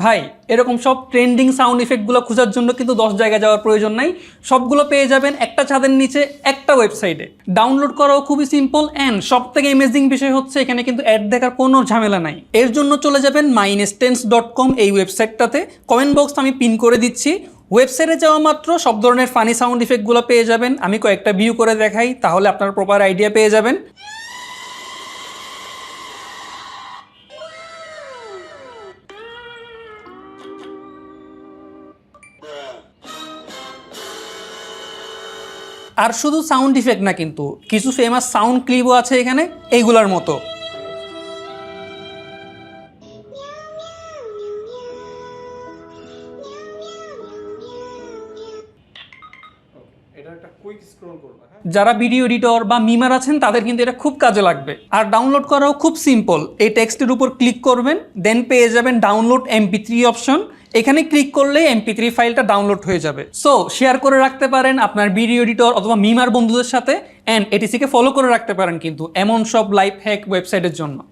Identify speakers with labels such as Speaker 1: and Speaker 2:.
Speaker 1: ভাই এরকম সব ট্রেন্ডিং সাউন্ড ইফেক্টগুলো খোঁজার জন্য কিন্তু 10 জায়গায় যাওয়ার প্রয়োজন নাই, সবগুলো পেয়ে যাবেন একটা ছাদের নিচে একটা ওয়েবসাইটে। ডাউনলোড করাও খুবই সিম্পল অ্যান্ড সব থেকে অ্যামেজিং বিষয় হচ্ছে এখানে কিন্তু অ্যাড দেখার কোনো ঝামেলা নাই। এর জন্য চলে যাবেন myinstance.com এই ওয়েবসাইটটাতে, কমেন্ট বক্স আমি পিন করে দিচ্ছি। ওয়েবসাইটে যাওয়া মাত্র সব ধরনের ফানি সাউন্ড ইফেক্টগুলো পেয়ে যাবেন। আমি কয়েকটা ভিউ করে দেখাই, তাহলে আপনার প্রপার আইডিয়া পেয়ে যাবেন। আর শুধু সাউন্ড ইফেক্ট না, কিন্তু কিছু ফেমাস সাউন্ড ক্লিপও আছে এখানে এইগুলার মতো। যারা ভিডিও এডিটর বা মিমার আছেন তাদের কিন্তু এটা খুব কাজে লাগবে। আর ডাউনলোড করাও খুব সিম্পল, এই টেক্সটের উপর ক্লিক করবেন, দেন পেয়ে যাবেন ডাউনলোড MP3 অপশন। এখানে ক্লিক করলে MP3 ফাইলটা ডাউনলোড হয়ে যাবে। সো শেয়ার করে রাখতে পারেন আপনার ভিডিও এডিটর অথবা মিমার বন্ধুদের সাথে, অ্যান্ড এটিসিকে ফলো করে রাখতে পারেন কিন্তু এমন সব লাইফ হ্যাক ওয়েবসাইটের জন্য।